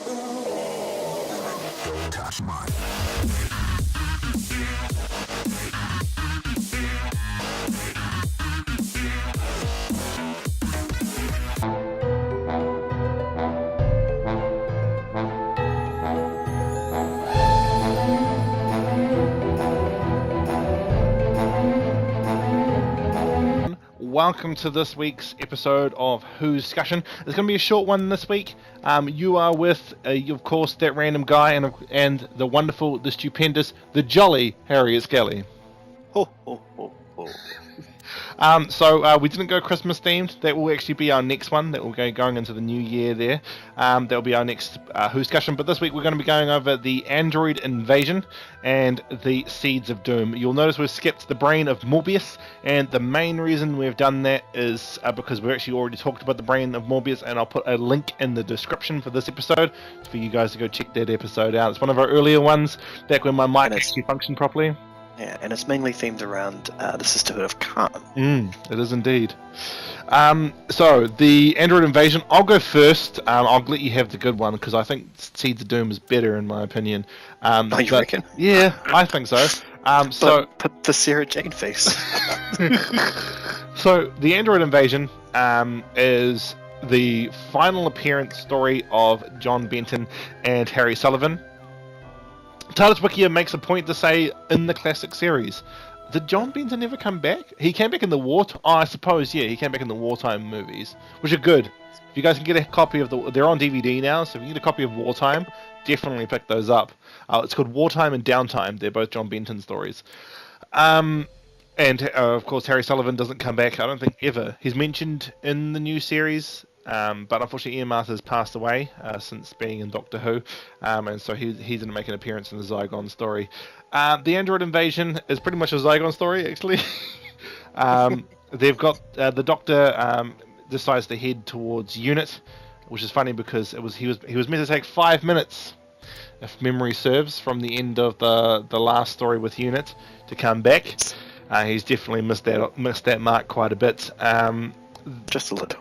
Don't touch mine. Welcome to this week's episode of Whoscussion. It's going to be a short one this week. You are with, of course, that random guy and the wonderful, the stupendous, the jolly Harriet Skelly. Ho, ho, ho, ho. So we didn't go Christmas themed. That will actually be our next one. That will go going into the new year there. That will be our next Whoscussion. But this week we're going to be going over the android invasion and the seeds of doom. You'll notice we've skipped the brain of Morbius, and the main reason we've done that is because we've actually already talked about the brain of Morbius, and I'll put a link in the description for this episode for you guys to go check that episode out. It's one of our earlier ones, back when my mic actually functioned properly. Yeah, and it's mainly themed around the sisterhood of Khan. It is indeed. So, the android invasion, I'll go first. I'll let you have the good one, because I think Seeds of Doom is better, in my opinion. You reckon? Yeah, I think so. Put the Sarah Jane face. So, the android invasion is the final appearance story of John Benton and Harry Sullivan. TARDIS Wikia makes a point to say in the classic series, did John Benton ever come back? He came back in the I suppose, yeah, he came back in the wartime movies, which are good. If you guys can get a copy of they're on DVD now, so if you get a copy of Wartime, definitely pick those up. It's called Wartime and Downtime. They're both John Benton stories. And of course, Harry Sullivan doesn't come back, I don't think, ever. He's mentioned in the new series, but unfortunately Ian Martha's passed away since being in Doctor Who, and so he didn't make an appearance in the Zygon story. The android invasion is pretty much a Zygon story, actually. They've got the Doctor decides to head towards Unit, which is funny because he was meant to take 5 minutes, if memory serves, from the end of the last story with Unit to come back. He's definitely missed that mark quite a bit. Just a little.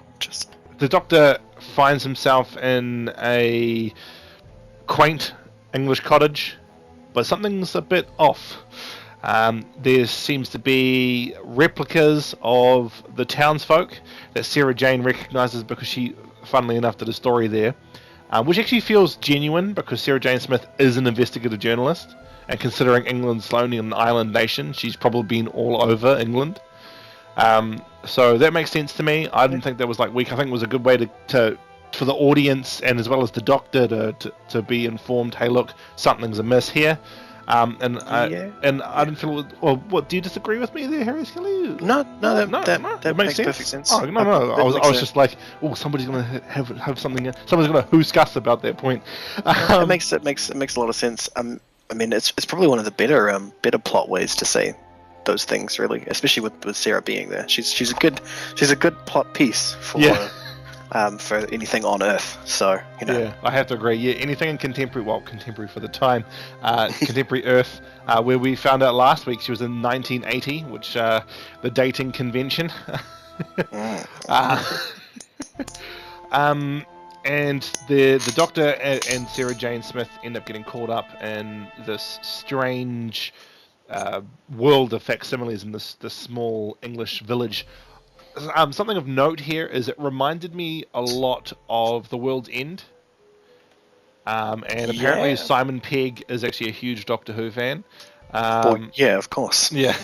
The Doctor finds himself in a quaint English cottage, but something's a bit off. There seems to be replicas of the townsfolk that Sarah Jane recognises because she, funnily enough, did a story there, which actually feels genuine because Sarah Jane Smith is an investigative journalist, and considering England's only an island nation, she's probably been all over England. So that makes sense to me. I didn't think that was weak. I think it was a good way to for the audience and as well as the Doctor to be informed. Hey, look, something's amiss here. I didn't feel. Well, what do you disagree with me there, Harry Skelly? No, that makes sense. Perfect sense. Oh no, I was just like, oh, somebody's gonna have something. Someone's gonna whoscuss about that point. It makes a lot of sense. I mean, it's probably one of the better plot ways to say those things, really, especially with Sarah being there. She's a good plot piece for anything on Earth. So Yeah, I have to agree. Yeah, anything in contemporary for the time, contemporary Earth, where we found out last week she was in 1980, which the dating convention. And the Doctor and Sarah Jane Smith end up getting caught up in this strange world of facsimiles in this small English village. Something of note here is it reminded me a lot of The World's End. And apparently Simon Pegg is actually a huge Doctor Who fan. Yeah, of course. Yeah.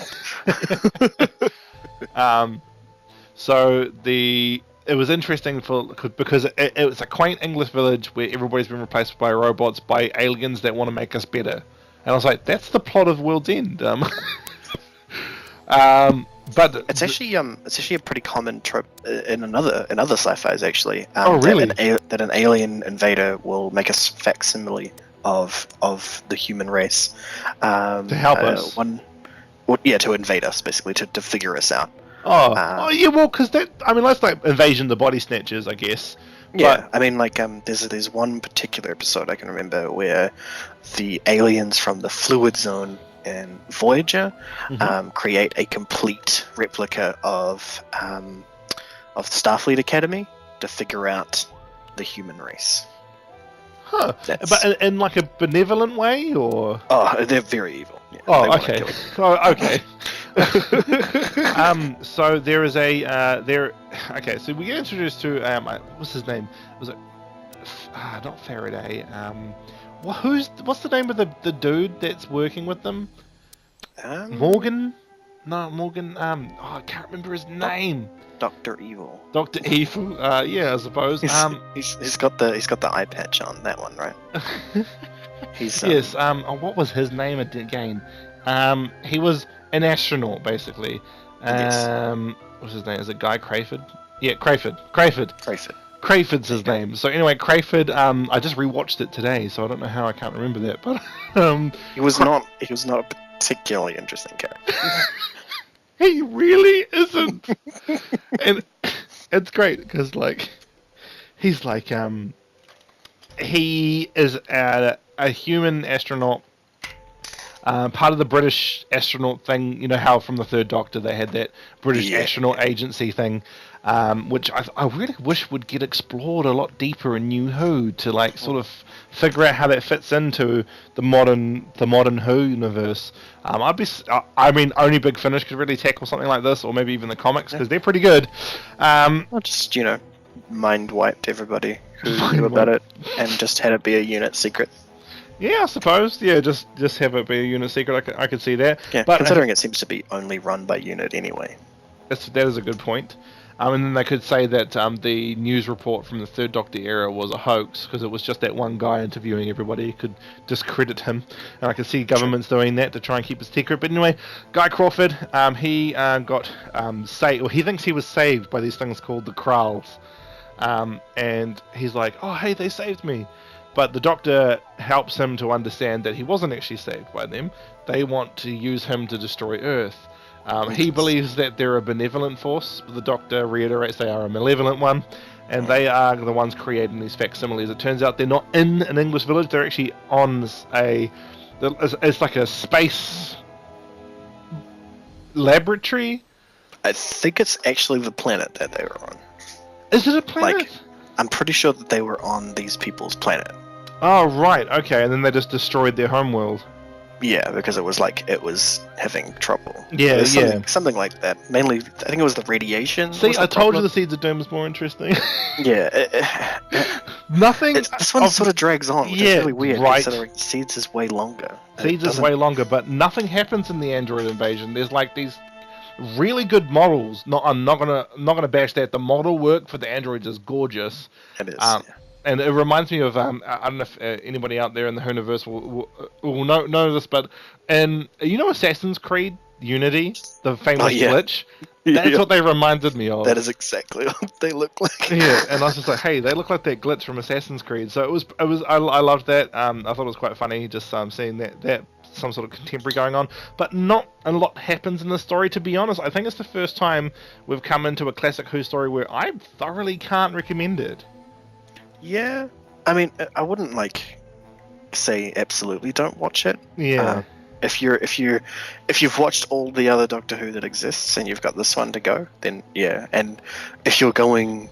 So it was interesting because it was a quaint English village where everybody's been replaced by robots by aliens that want to make us better. And I was like, that's the plot of World's End. But it's actually a pretty common trope in other sci-fis actually. Oh, really? That an alien invader will make a facsimile of the human race to help us. To invade us, basically, to figure us out. Yeah, well, because that's like Invasion of the Body Snatchers, I guess. Yeah, but... there's one particular episode I can remember where the aliens from the Fluid Zone in Voyager create a complete replica of Starfleet Academy to figure out the human race. Huh. But in like a benevolent way, or? Oh, they're very evil. Yeah, they Oh, wanna okay. kill you. Oh, okay. So there is a there. Okay, so we get introduced to what's his name? Was it not Faraday? What's the name of the dude that's working with them? Morgan? No, Morgan. I can't remember his name. Dr. Evil. Dr. Evil. Yeah, I suppose. He's got the eye patch on that one, right? He's Yes. What was his name again? He was an astronaut, basically. Yes. What's his name? Is it Guy Crayford? Yeah, Crayford. Crayford's his name. So anyway, Crayford. I just rewatched it today, so I don't know how I can't remember that. But he was not a particularly interesting character. he really isn't. And it's great because he's like he is a human astronaut. Part of the British astronaut thing, you know how from the Third Doctor they had that British astronaut agency thing, which I really wish would get explored a lot deeper in New Who to sort of figure out how that fits into the modern Who universe. I mean, only Big Finish could really tackle something like this, or maybe even the comics because they're pretty good. Well, just mind wiped everybody who knew about it and just had it be a unit secret. Yeah, I suppose. Yeah, just have it be a unit secret. I could see that. Yeah, but considering it seems to be only run by unit anyway. That is a good point. And then they could say that the news report from the Third Doctor era was a hoax because it was just that one guy interviewing everybody. You could discredit him, and I could see governments doing that to try and keep it secret. But anyway, Guy Crawford, he got saved. Well, he thinks he was saved by these things called the Kralls, and he's like, "Oh, hey, they saved me." But the Doctor helps him to understand that he wasn't actually saved by them. They want to use him to destroy Earth. He believes that they're a benevolent force, but the Doctor reiterates they are a malevolent one, and they are the ones creating these facsimiles. It turns out they're not in an English village, they're actually on it's like a space laboratory. I think it's actually the planet that they were on. Is it a planet? I'm pretty sure that they were on these people's planet. Oh, right, okay, and then they just destroyed their homeworld. Yeah, because it was having trouble. Yeah, something like that. Mainly, I think it was the radiation. See, I told you the Seeds of Doom was more interesting. Yeah. Nothing. This one sort of drags on, which is really weird, right. considering Seeds is way longer. Seeds is way longer, but nothing happens in the android invasion. There's these really good models. I'm not gonna bash that. The model work for the androids is gorgeous. It is. And it reminds me of I don't know if anybody out there in the Whoniverse will know this, but Assassin's Creed Unity, the famous glitch. That's what they reminded me of. That is exactly what they look like. Yeah, and I was just like, hey, they look like that glitch from Assassin's Creed. So it was. I loved that. I thought it was quite funny just seeing that some sort of contemporary going on, but not a lot happens in the story. To be honest, I think it's the first time we've come into a classic Who story where I thoroughly can't recommend it. Yeah, I mean, I wouldn't say absolutely don't watch it. Yeah. If you've watched all the other Doctor Who that exists and you've got this one to go, then yeah. And if you're going,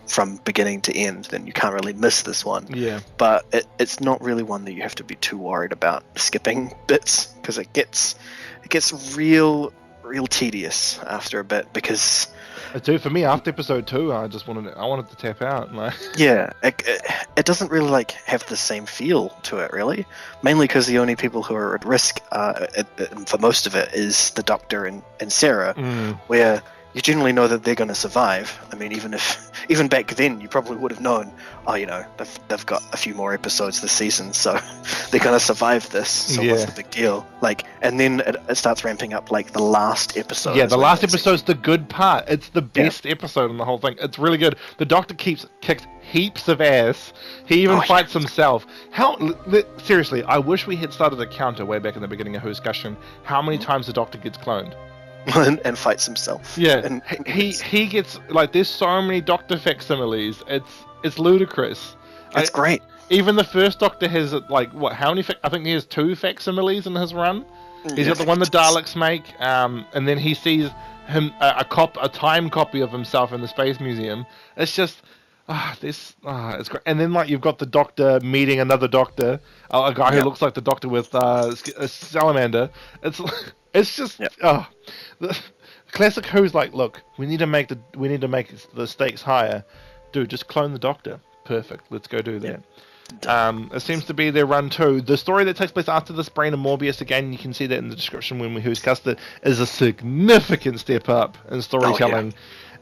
from beginning to end, then you can't really miss this one. Yeah. But it's not really one that you have to be too worried about skipping bits, because it gets real tedious after a bit, because. Dude, for me, after episode 2, I wanted to tap out. Yeah, it doesn't really have the same feel to it, really. Mainly because the only people who are at risk for most of it is the Doctor and Sarah, where you generally know that they're going to survive. I mean, even back then, you probably would have known, they've got a few more episodes this season, so they're going to survive this, so what's the big deal? And then it starts ramping up, the last episode. Yeah, the last episode's the good part. It's the best episode in the whole thing. It's really good. The Doctor kicks heaps of ass. He even fights himself. Seriously, I wish we had started a counter way back in the beginning of Whoscussion. How many times the Doctor gets cloned? and fights himself. Yeah, and he gets there's so many Doctor facsimiles. It's ludicrous. It's great. Even the first Doctor has how many? I think he has 2 facsimiles in his run. He's got the one the Daleks make, and then he sees him a time copy of himself in the Space Museum. It's just, it's great. And then like you've got the Doctor meeting another Doctor, a guy who Yep. looks like the Doctor with a salamander. It's it's just Yep. the classic Who's like, look, we need to make the stakes higher. Dude, just clone the Doctor. Perfect. Let's go do that. It seems to be their run too. The story that takes place after this, Brain and Morbius, again, you can see that in the description when we Whoscust it, is a significant step up in storytelling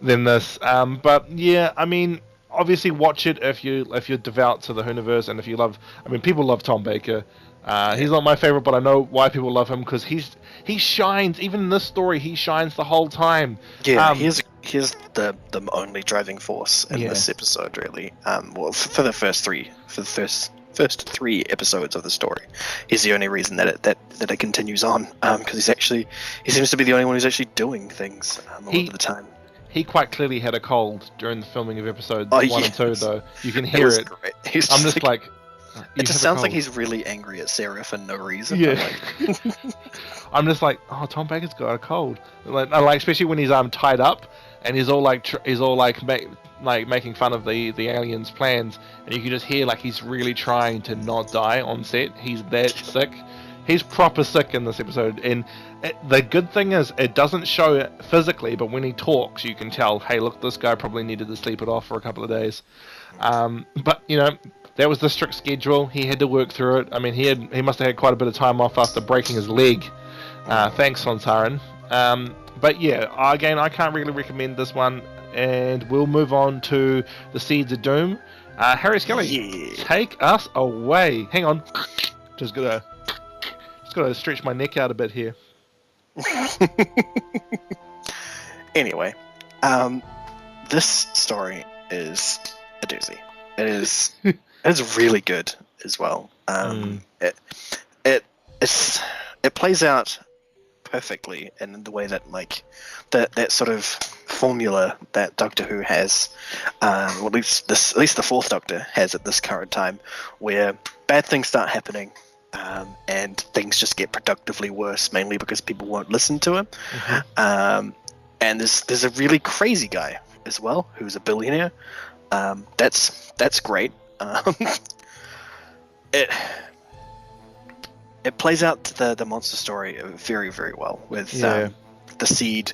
than this. But yeah, I mean, obviously watch it if you're devout to the Whoniverse and if you love. I mean, people love Tom Baker. He's not my favorite, but I know why people love him because he shines. Even in this story, he shines the whole time. Yeah, here's the only driving force in Yeah. this episode, really. Well, for the first three three episodes of the story, he's the only reason that it continues on. Because he seems to be the only one who's actually doing things a lot of the time. He quite clearly had a cold during the filming of episodes 1 and 2, though. You can It hear was it. great. He's I'm just like. it just sounds like he's really angry at Sarah for no reason. Yeah. I'm like, I'm just like, oh, Tom Baker's got a cold. Like especially when he's tied up and he's all making fun of the aliens' plans, and you can just hear like he's really trying to not die on set. He's that sick. He's proper sick in this episode, and the good thing is it doesn't show it physically, but when he talks, you can tell, hey, look, this guy probably needed to sleep it off for a couple of days. But you know. That was the strict schedule. He had to work through it. I mean, he must have had quite a bit of time off after breaking his leg. Thanks, Sonsarin. But yeah, again, I can't really recommend this one. And we'll move on to the Seeds of Doom. Harry Skelly, take us away. Hang on, just gotta stretch my neck out a bit here. Anyway, this story is a doozy. It's really good as well. It plays out perfectly in the way that like that sort of formula that Doctor Who has, or at least the fourth Doctor has at this current time, where bad things start happening. And things just get productively worse, mainly because people won't listen to him. And there's a really crazy guy as well who's a billionaire. That's great. It plays out the monster story very, very well with the seed.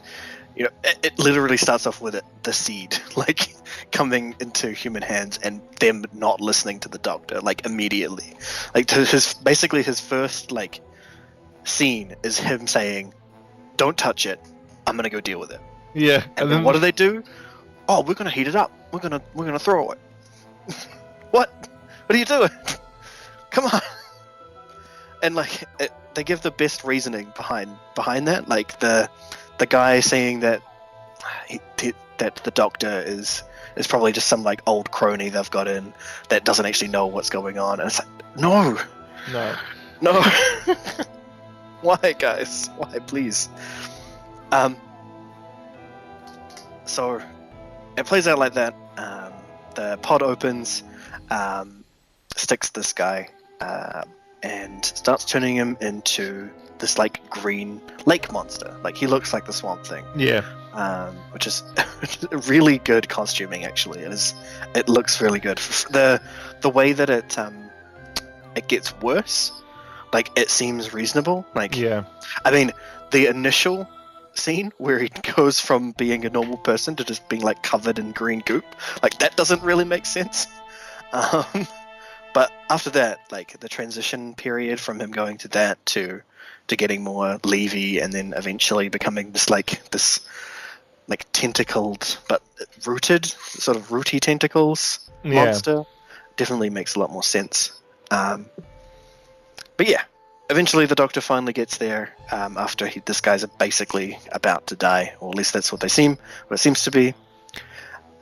You know, it literally starts off with the seed like coming into human hands and them not listening to the Doctor like immediately. Like his first like scene is him saying, "Don't touch it. I'm gonna go deal with it." Yeah. And then what do? Oh, we're gonna heat it up. We're gonna throw it. What are you doing? Come on. And like they give the best reasoning behind that. Like the guy saying that that the Doctor is probably just some like old crony they've got in that doesn't actually know what's going on. And it's like, no. Why, guys? Why, please? So it plays out like that. The pod opens, sticks this guy, and starts turning him into this like green lake monster. Like he looks like the Swamp Thing. Yeah. Which is really good costuming. Actually, it looks really good. The way that it gets worse, like it seems reasonable. Like I mean, the initial scene where he goes from being a normal person to just being like covered in green goop, like that doesn't really make sense. But after that, like the transition period from him going to that to getting more Levy and then eventually becoming this tentacled but rooted, sort of rooty tentacles monster, definitely makes a lot more sense. But yeah, eventually the Doctor finally gets there after this guy's basically about to die, or at least that's what it seems to be.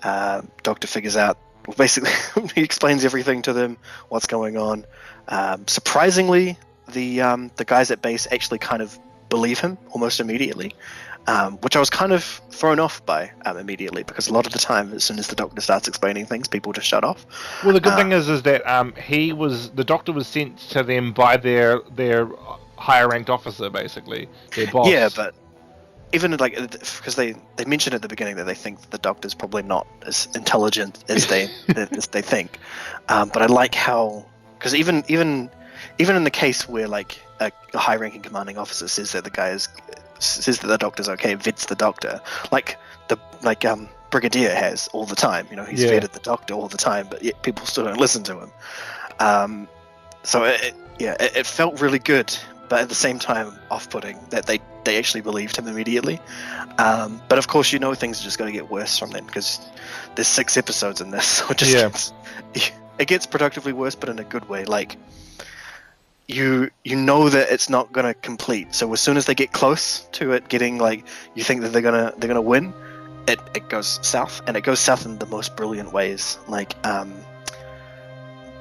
Doctor figures out, basically he explains everything to them, what's going on. Surprisingly, the guys at base actually kind of believe him almost immediately, which I was kind of thrown off by immediately, because a lot of the time, as soon as the Doctor starts explaining things, people just shut off. Well, the good thing is that the Doctor was sent to them by their higher ranked officer, basically their boss. Yeah, but even like because they mentioned at the beginning that they think that the Doctor's probably not as intelligent as they as they think, but I like how, because even in the case where like a high-ranking commanding officer says that the Doctor's okay, vets the Doctor, like Brigadier has all the time. You know, he's vetted the Doctor all the time, but yet people still don't listen to him. So it felt really good, but at the same time off-putting that they actually believed him immediately. But of course, things are just going to get worse from then, because there's 6 episodes in this, so it gets productively worse, but in a good way. Like, you know that it's not going to complete, so as soon as they get close to it getting, like, you think that they're gonna win, it goes south, and it goes south in the most brilliant ways. Like,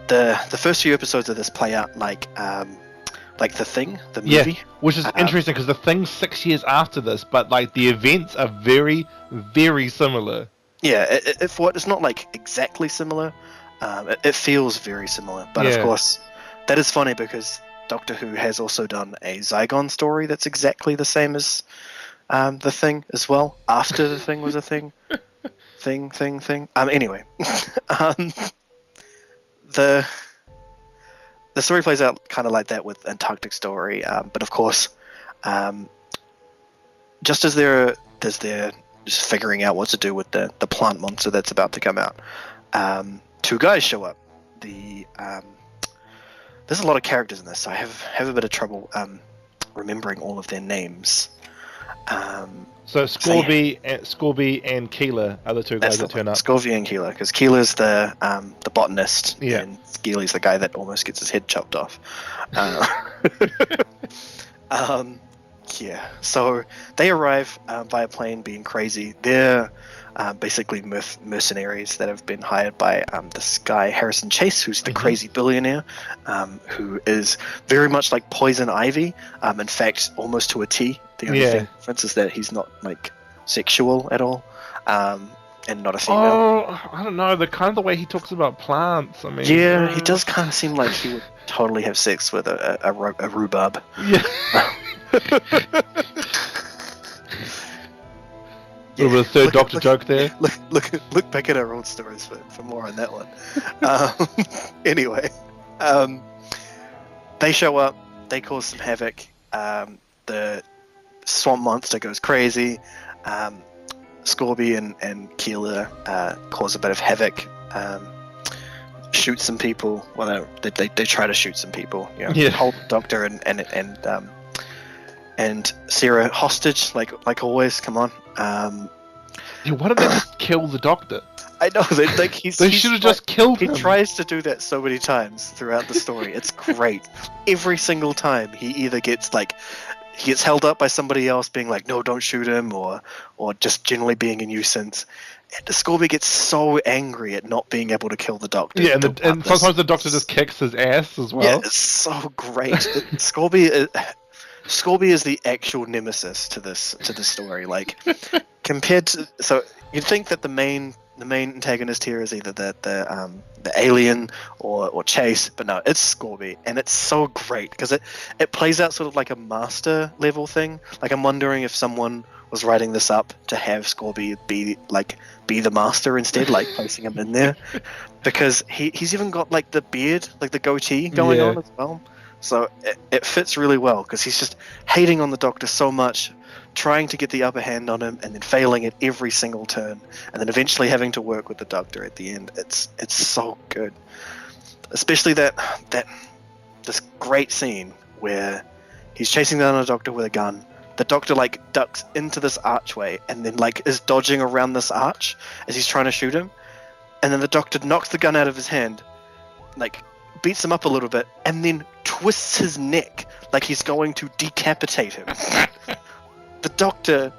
the first few episodes of this play out like The Thing, the movie. Which is interesting, because The Thing's 6 years after this, but like the events are very, very similar. Yeah, it's not like exactly similar. It feels very similar, but of course, that is funny because Doctor Who has also done a Zygon story that's exactly the same as The Thing as well. After The Thing was a thing, thing. Anyway, the story plays out kind of like that with Antarctic Story, but of course, just as they're just figuring out what to do with the plant monster that's about to come out, 2 guys show up. There's a lot of characters in this, so I have a bit of trouble remembering all of their names. So Scorby and Keeler are the 2 guys that turn up. Scorby and Keeler, because Keeler's the botanist, and Skeely's the guy that almost gets his head chopped off. So they arrive via plane, being crazy. They're basically mercenaries that have been hired by this guy Harrison Chase, who's the crazy billionaire, who is very much like Poison Ivy. In fact, almost to a T. The only difference is that he's not like sexual at all, and not a female. Oh, I don't know. The way he talks about plants. I mean, he does kind of seem like he would totally have sex with a rhubarb. Yeah. A little bit of third Doctor joke there. Look back at our old stories for more on that one. Anyway, they show up. They cause some havoc. The swamp monster goes crazy. Scorby and Keeler cause a bit of havoc. Shoot some people. Well, they try to shoot some people. Hold the Doctor and Sarah hostage, like always. Come on. Why did they just kill the Doctor? I know, they should have just killed him. He tries to do that so many times throughout the story. It's great. Every single time he either gets held up by somebody else being like, no, don't shoot him, or just generally being a nuisance. And Scorby gets so angry at not being able to kill the Doctor. Yeah, and sometimes the Doctor just kicks his ass as well. Yeah, it's so great. Scorby is the actual nemesis to this story. Like, compared to, so you'd think that the main antagonist here is either the alien or Chase, but no, it's Scorby, and it's so great because it plays out sort of like a master level thing. Like, I'm wondering if someone was writing this up to have Scorby be the master instead, like placing him in there, because he's even got like the beard, like the goatee going on as well. So it fits really well because he's just hating on the Doctor so much, trying to get the upper hand on him, and then failing at every single turn, and then eventually having to work with the Doctor at the end. It's so good, especially this great scene where he's chasing down the Doctor with a gun. The Doctor ducks into this archway and then is dodging around this arch as he's trying to shoot him, and then the Doctor knocks the gun out of his hand, beats him up a little bit, and then twists his neck like he's going to decapitate him. The Doctor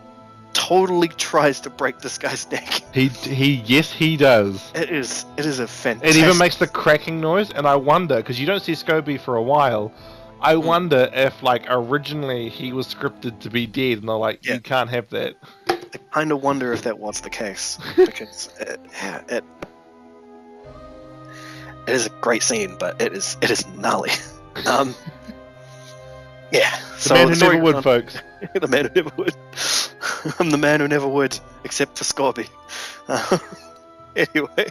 totally tries to break this guy's neck. He does. It is a fantastic... It even makes the cracking noise, and I wonder, because you don't see Scorby for a while, I wonder if, originally he was scripted to be dead, and they're like, you can't have that. I kind of wonder if that was the case, because it is a great scene, but it is gnarly. The man who never would, folks. The man who never would. I'm the man who never would, except for Scorby. Anyway,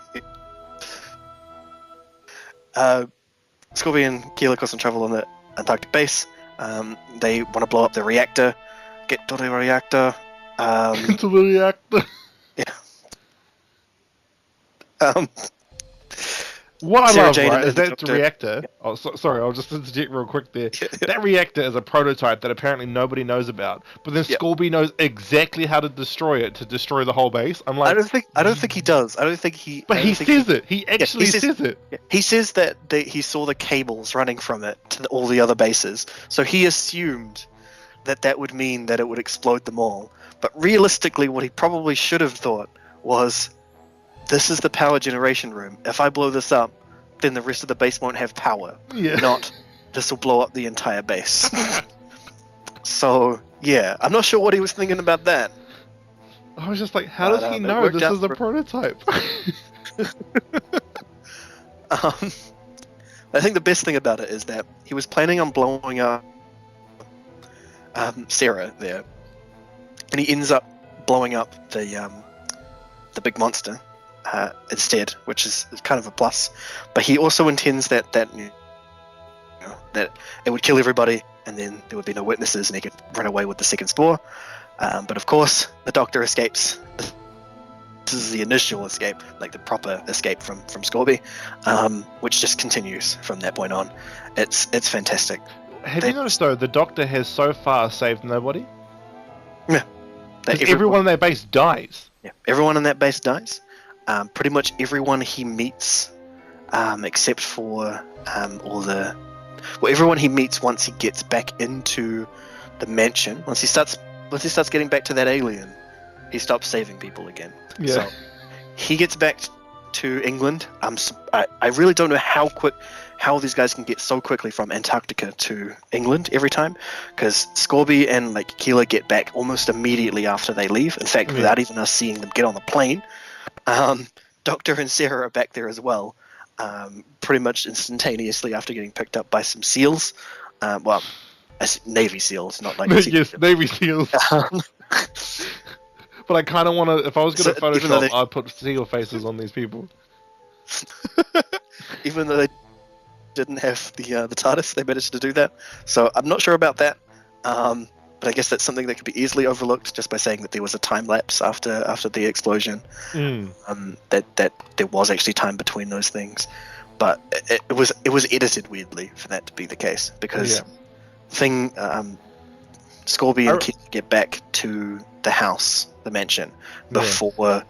Scorby and Keeler cause some trouble on the Antarctic base. They want to blow up the reactor. Get to the reactor. To the reactor. Yeah. What I Sarah love, Jane right, and is the that Doctor- reactor. Yeah. Oh, sorry, I'll just interject real quick there. That reactor is a prototype that apparently nobody knows about, but then Yeah. Scorby knows exactly how to destroy it to destroy the whole base. I'm like, I don't think he does. I don't think he. but I he don't think says it. He actually says it. Yeah. He says that he saw the cables running from it to all the other bases, so he assumed that would mean that it would explode them all. But realistically, what he probably should have thought was, this is the power generation room. If I blow this up, then the rest of the base won't have power. Yeah. Not, this will blow up the entire base. So, yeah, I'm not sure what he was thinking about that. I was just like, how But, does he it know worked this out is a for- prototype? I think the best thing about it is that he was planning on blowing up Sarah there, and he ends up blowing up the big monster instead, which is kind of a plus. But he also intends that it would kill everybody, and then there would be no witnesses, and he could run away with the second spore. But of course, the Doctor escapes. This is the initial escape, like the proper escape from Scorby, which just continues from that point on. It's fantastic. Have you noticed though, the Doctor has so far saved nobody? Yeah. 'Cause everyone on their base dies. Yeah, everyone on that base dies. Pretty much everyone he meets, except for everyone he meets once he gets back into the mansion. Once he starts getting back to that alien, he stops saving people again. Yeah. So he gets back to England. I really don't know how these guys can get so quickly from Antarctica to England every time, because Scorby and Keeler get back almost immediately after they leave. In fact, without even us seeing them get on the plane. Doctor and Sarah are back there as well, pretty much instantaneously after getting picked up by some SEALs. Navy SEALs, not like Yes, Navy SEAls. But I kind of want to. If I was going to Photoshop, I'd put SEAL faces on these people. Even though they didn't have the TARDIS, they managed to do that. So I'm not sure about that. But I guess that's something that could be easily overlooked just by saying that there was a time lapse after the explosion. That there was actually time between those things, but it was edited weirdly for that to be the case, because Scorby and Keith get back to the house, the mansion, before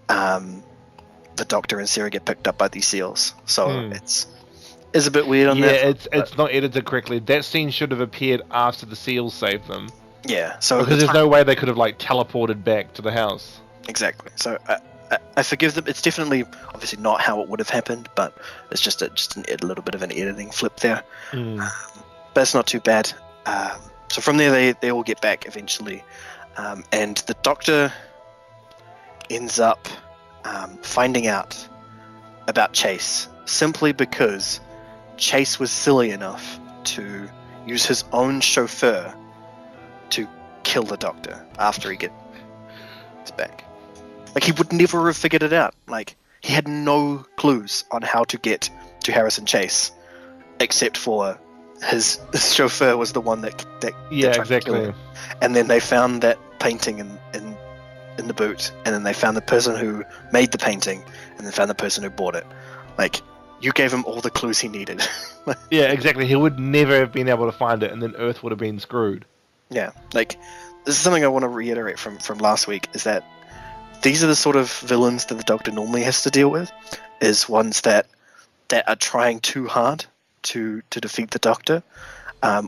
the Doctor and Sarah get picked up by these SEALs. So it's a bit weird on that. Yeah, it's not edited correctly. That scene should have appeared after the SEALs saved them. Yeah, so because there's no way they could have teleported back to the house. Exactly. So I forgive them. It's definitely, obviously, not how it would have happened, but it's just a little bit of an editing flip there. But it's not too bad. So from there, they all get back eventually, and the Doctor ends up finding out about Chase simply because Chase was silly enough to use his own chauffeur to kill the Doctor after he gets back. He would never have figured it out. He had no clues on how to get to Harrison Chase, except for his chauffeur was the one that tried to kill him. And then they found that painting in the boot, and then they found the person who made the painting, and then found the person who bought it. You gave him all the clues he needed. Yeah, exactly. He would never have been able to find it, and then Earth would have been screwed. Yeah, this is something I want to reiterate from last week, is that these are the sort of villains that the Doctor normally has to deal with, is ones that are trying too hard to defeat the Doctor,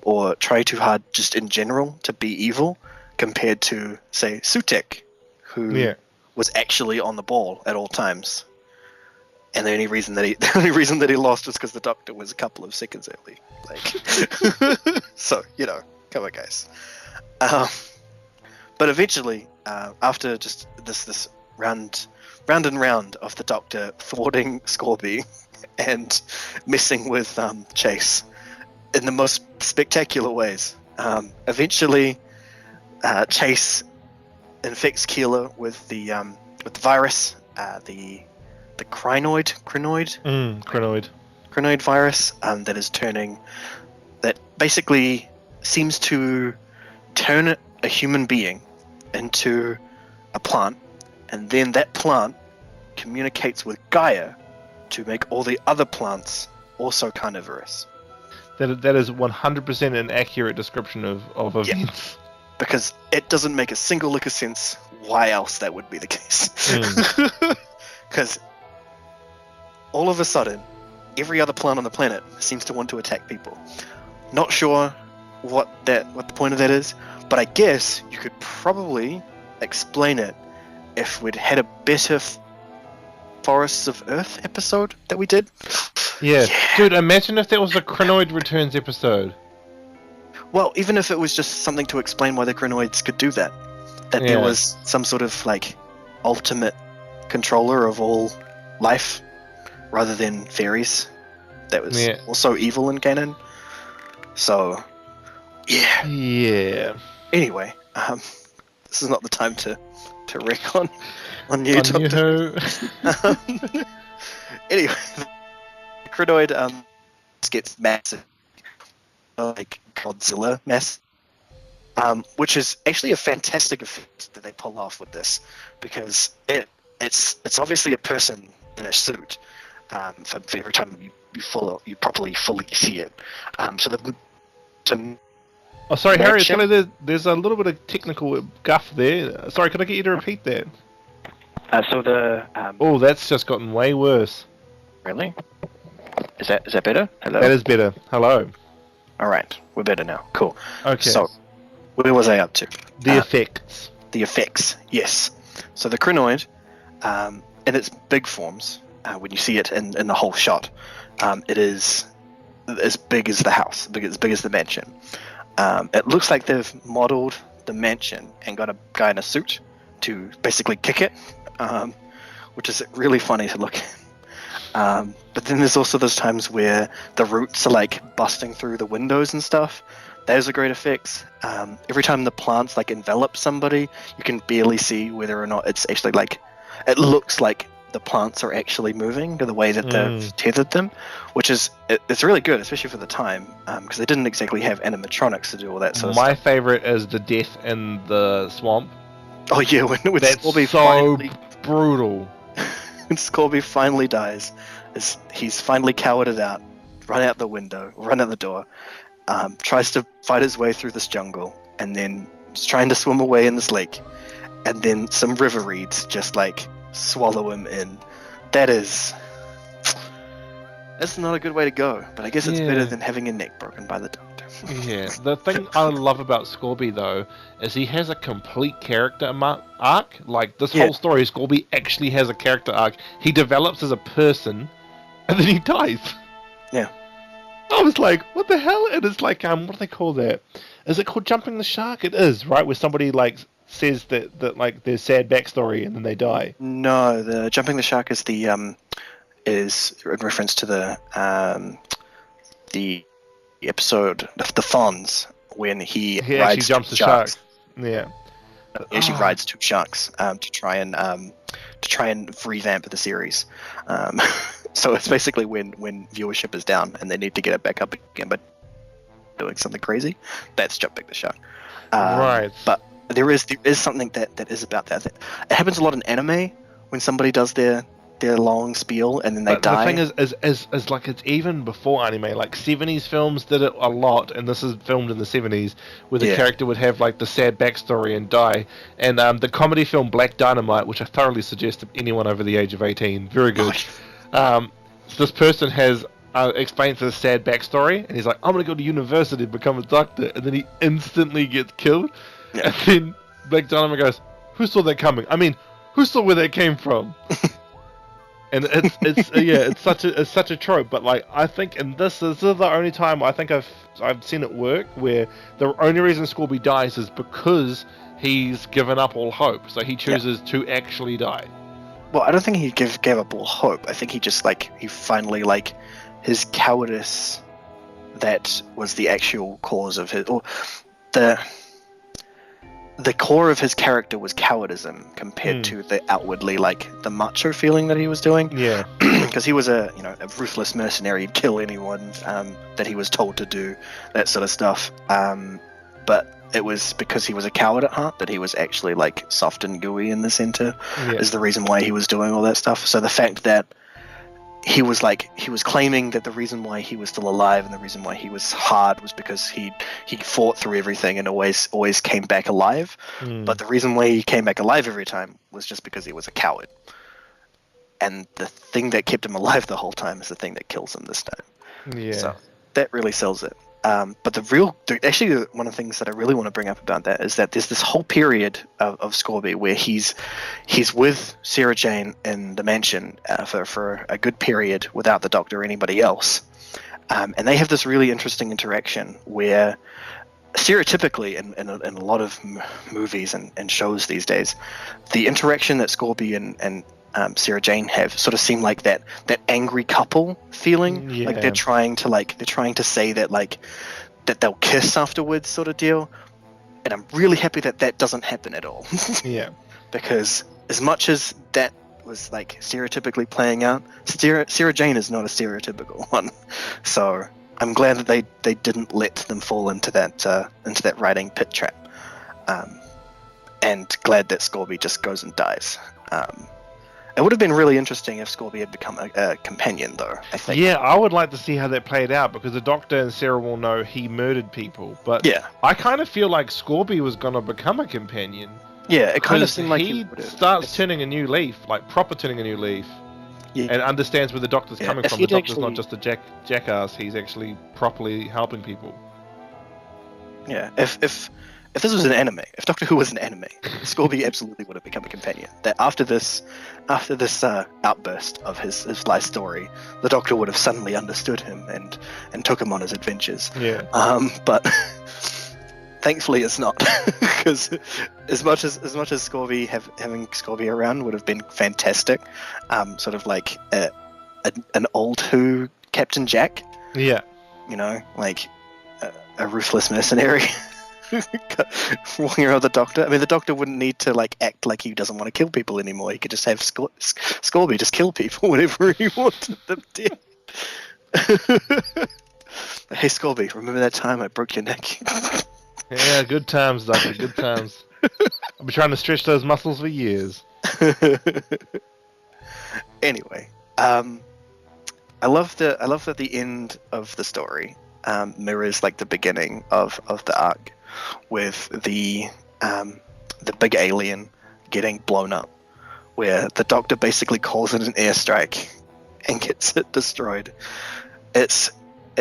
or try too hard just in general to be evil, compared to, say, Sutek, who was actually on the ball at all times. And the only reason that he lost was because the Doctor was a couple of seconds early. So, come on, guys. But eventually, after just this round and round of the Doctor thwarting Scorby and messing with Chase in the most spectacular ways, eventually Chase infects Keeler with the virus, the crinoid virus, that is that basically seems to turn a human being into a plant, and then that plant communicates with Gaia to make all the other plants also carnivorous. That is 100% an accurate description of events. Because it doesn't make a single lick of sense why else that would be the case. Because all of a sudden, every other plant on the planet seems to want to attack people. Not sure what the point of that is, but I guess you could probably explain it if we'd had a better Forests of Earth episode that we did. Yeah. Dude, imagine if that was a Crinoid Returns episode. Well, even if it was just something to explain why the Crinoids could do that. That there was some sort of, like, ultimate controller of all life, rather than fairies. That was also evil in canon. So, yeah. Yeah. Anyway, this is not the time to wreck on new Doctor. Anyway, the Crinoid gets massive, like Godzilla mass, which is actually a fantastic effect that they pull off with this, because it's obviously a person in a suit. For every time you properly fully see it. Oh, sorry, Harry. There's a little bit of technical guff there. Sorry, could I get you to repeat that? Oh, that's just gotten way worse. Really? Is that better? Hello? That is better. Hello. Alright, we're better now. Cool. Okay. So, where was I up to? The effects. The effects, yes. So the Crinoid, in its big forms, when you see it in the whole shot, it is as big as the house, as big as the mansion. It looks like they've modeled the mansion and got a guy in a suit to basically kick it, which is really funny to look at. But then there's also those times where the roots are like busting through the windows and stuff. Those are great effects. Every time the plants like envelop somebody, you can barely see whether or not it's actually like, it looks like the plants are actually moving to the way that they've tethered them, which is, it's really good, especially for the time, because they didn't exactly have animatronics to do all that sort of stuff. My favorite is the death in the swamp. Oh yeah, when that's Scorby so finally, brutal. When Scorby finally dies, he's finally cowarded out, run out the door, tries to fight his way through this jungle, and then is trying to swim away in this lake, and then some river reeds just like swallow him in. That's not a good way to go, but I guess it's better than having a neck broken by the Doctor. Yeah, the thing I love about Scorby though is he has a complete character arc. Like this whole story, Scorby actually has a character arc. He develops as a person, and then he dies. Yeah. I was like, what the hell? And it's like, what do they call that? Is it called jumping the shark? It is, right? Where somebody like says that like there's sad backstory and then they die. No, the jumping the shark is is in reference to the episode the Fonz when he rides actually jumps the sharks. Yeah. He actually rides two sharks to try and revamp the series. So it's basically when viewership is down and they need to get it back up again, but doing something crazy. That's jumping the shark. Right. But there is something that is about that. It happens a lot in anime when somebody does their long spiel and then they die. The thing is like it's even before anime. Like 70s films did it a lot, and this is filmed in the 70s, where the character would have like the sad backstory and die. And the comedy film Black Dynamite, which I thoroughly suggest to anyone over the age of 18, very good. This person has explains the sad backstory, and he's like, I'm gonna go to university to become a doctor, and then he instantly gets killed. Yeah. And then Black Dynamite goes, who saw that coming? I mean, who saw where that came from? And it's such a trope, but like I think, and this is the only time I think I've seen it work, where the only reason Scorby dies is because he's given up all hope, so he chooses to actually die. Well, I don't think he gave up all hope. I think he just he finally his cowardice that was the actual cause of his, or the core of his character was cowardice compared to the outwardly like the macho feeling that he was doing. Yeah. Because he was a ruthless mercenary, he'd kill anyone that he was told to do, that sort of stuff. But it was because he was a coward at heart that he was actually like soft and gooey in the center is the reason why he was doing all that stuff. So the fact that he was claiming that the reason why he was still alive and the reason why he was hard was because he fought through everything and always came back alive. But the reason why he came back alive every time was just because he was a coward. And the thing that kept him alive the whole time is the thing that kills him this time. Yeah. So that really sells it. But actually one of the things that I really want to bring up about that is that there's this whole period of Scorby where he's with Sarah Jane in the mansion for a good period without the Doctor or anybody else. And they have this really interesting interaction where stereotypically in a lot of movies and shows these days, the interaction that Scorby and Sarah Jane have sort of seem like that angry couple feeling. Like they're trying to say that that they'll kiss afterwards sort of deal. And I'm really happy that doesn't happen at all. Yeah. Because as much as that was like stereotypically playing out, Sarah Jane is not a stereotypical one. So I'm glad that they didn't let them fall into that writing pit trap. And glad that Scorby just goes and dies. It would have been really interesting if Scorby had become a companion, though, I think. Yeah, I would like to see how that played out, because the Doctor and Sarah will know he murdered people. But I kind of feel like Scorby was going to become a companion. Yeah, it kind of seemed like he starts turning a new leaf, like proper turning a new leaf, and understands where the Doctor's coming from. The Doctor's not just a jackass, he's actually properly helping people. Yeah, if this was an anime, if Doctor Who was an anime, Scorby absolutely would have become a companion. That after this outburst of his life story, the Doctor would have suddenly understood him and took him on his adventures. Yeah. But thankfully it's not, because as much as Scorby having Scorby around would have been fantastic, sort of like an old Who Captain Jack. Yeah. You know, like a ruthless mercenary. Walking around the Doctor. I mean, the Doctor wouldn't need to act like he doesn't want to kill people anymore. He could just have Scorby just kill people whenever he wanted them dead. Hey, Scorby, remember that time I broke your neck? Yeah, good times, Doctor. Good times. I've been trying to stretch those muscles for years. Anyway, I love that the end of the story mirrors the beginning of the arc, with the big alien getting blown up, where the Doctor basically calls it an airstrike and gets it destroyed. It's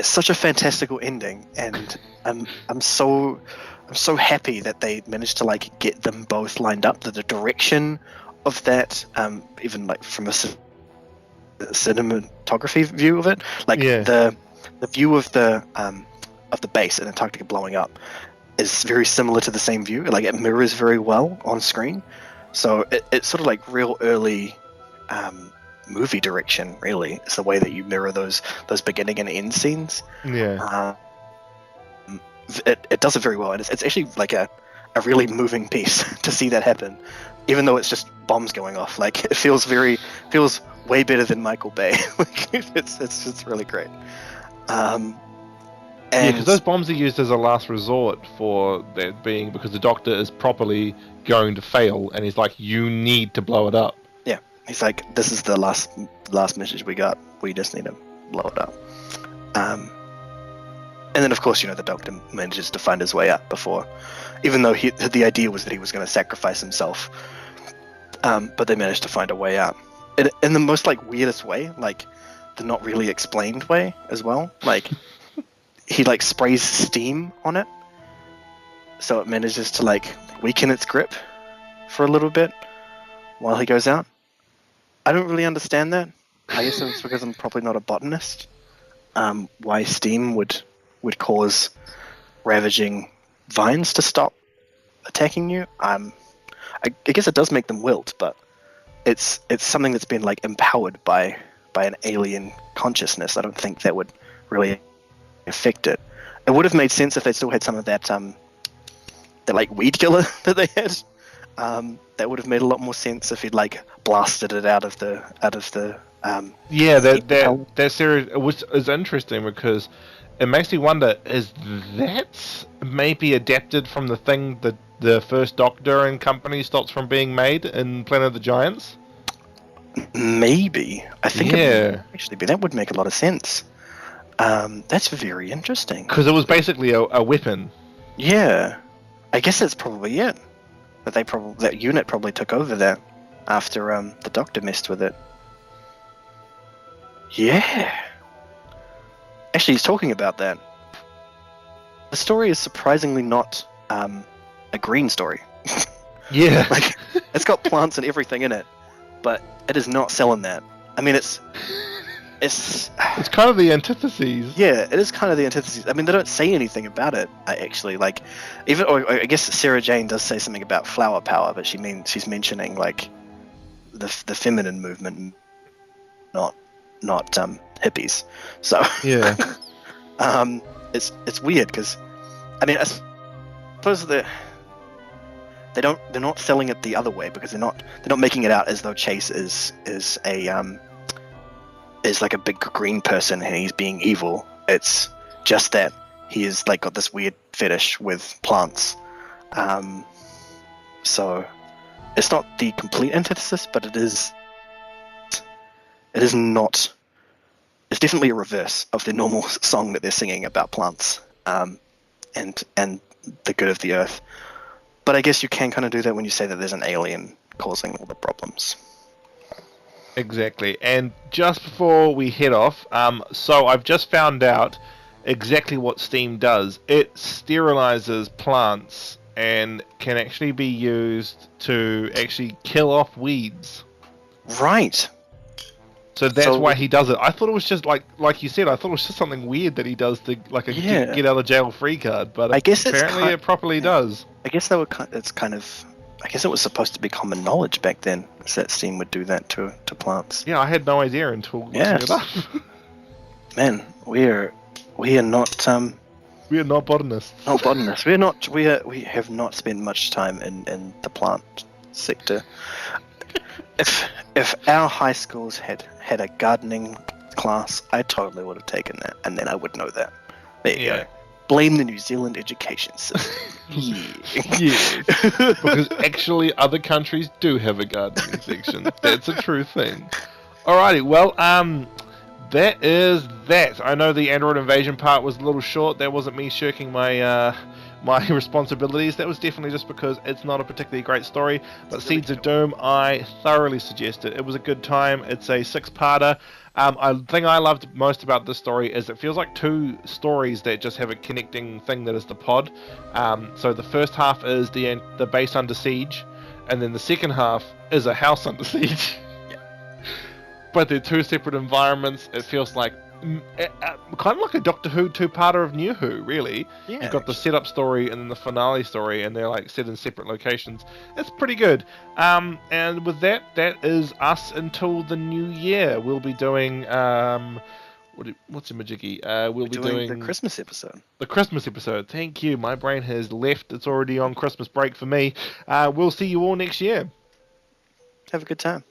such a fantastical ending, and I'm so happy that they managed to get them both lined up. The direction of that, even from a cinematography view of it, the view of the base and Antarctica blowing up is very similar to the same view. It mirrors very well on screen, so it's sort of real early movie direction. Really, it's the way that you mirror those beginning and end scenes. Yeah. It does it very well, and it's actually a really moving piece to see that happen, even though it's just bombs going off. It feels way better than Michael Bay. It's really great. Because those bombs are used as a last resort for that being, because the Doctor is properly going to fail, and he's like, you need to blow it up. Yeah, he's like, this is the last message we got. We just need to blow it up. And then, of course, the Doctor manages to find his way up before, even though the idea was that he was going to sacrifice himself. But they managed to find a way out in the most weirdest way, the not really explained way as well. He sprays steam on it, so it manages to weaken its grip for a little bit while he goes out. I don't really understand that. I guess it's because I'm probably not a botanist. Why steam would cause ravaging vines to stop attacking you. I guess it does make them wilt, but it's something that's been empowered by an alien consciousness. I don't think that would really affect it. It would have made sense if they still had some of that like weed killer that they had. That would have made a lot more sense if he'd like blasted it out of the Yeah, propellant. that series is interesting because it makes me wonder: is that maybe adapted from the thing that the first Doctor and company stops from being made in Planet of the Giants? Maybe. I think it Yeah, might actually be. That would make a lot of sense. That's very interesting. because it was basically a weapon. Yeah, I guess that's probably it. That unit probably took over that after the Doctor messed with it. Yeah. Actually, he's talking about that. The story is surprisingly not a green story. Yeah, Like, it's got plants and everything in it, but it is not selling that. I mean, it's it's kind of the antitheses. yeah, it is kind of the antithesis. I mean, they don't say anything about it. Actually, like, or I guess Sarah Jane does say something about flower power, but she's mentioning like the feminine movement, not hippies. So Yeah, it's weird because I mean, I suppose they're not selling it the other way because they're not making it out as though Chase is like a big green person and he's being evil. It's just that he is like got this weird fetish with plants. So it's not the complete antithesis, but it is not. It's definitely a reverse of the normal song that they're singing about plants and the good of the earth. But I guess you can kind of do that when you say that there's an alien causing all the problems. exactly. And just before we head off, so I've just found out exactly what steam does. It sterilizes plants and can actually be used to actually kill off weeds. Right. So that's why he does it. I thought it was just like you said. I thought it was just something weird that he does to like a get out of jail free card. But I guess apparently it properly does. I guess it's kind of. I guess it was supposed to be common knowledge back then, so that steam would do that to plants. Yeah, I had no idea until looking it up. Man, we are not We are not botanists. not botanists. We have not spent much time in the plant sector. If our high schools had a gardening class, I totally would have taken that, and then I would know that. There you go. Blame the New Zealand education system. Yeah. Because actually other countries do have a gardening section. That's a true thing. Alrighty, well, that is that. I know the Android invasion part was a little short. That wasn't me shirking my my responsibilities. That was definitely just because it's not a particularly great story. But Seeds of Doom, I thoroughly suggest it. It was a good time. It's a 6-parter. The thing I loved most about this story is it feels like 2 stories that just have a connecting thing that is the pod. So the first half is the base under siege, and then the second half is a house under siege. Yeah. But they're 2 separate environments. It feels like kind of like a Doctor Who 2-parter of New Who, really. Yeah, You've got the setup story and then the finale story, and they're like set in separate locations. It's pretty good. And with that is us until the new year. We'll be doing what's a majiggy? We'll be doing the Christmas episode. The Christmas episode. Thank you. My brain has left. It's already on Christmas break for me. We'll see you all next year. Have a good time.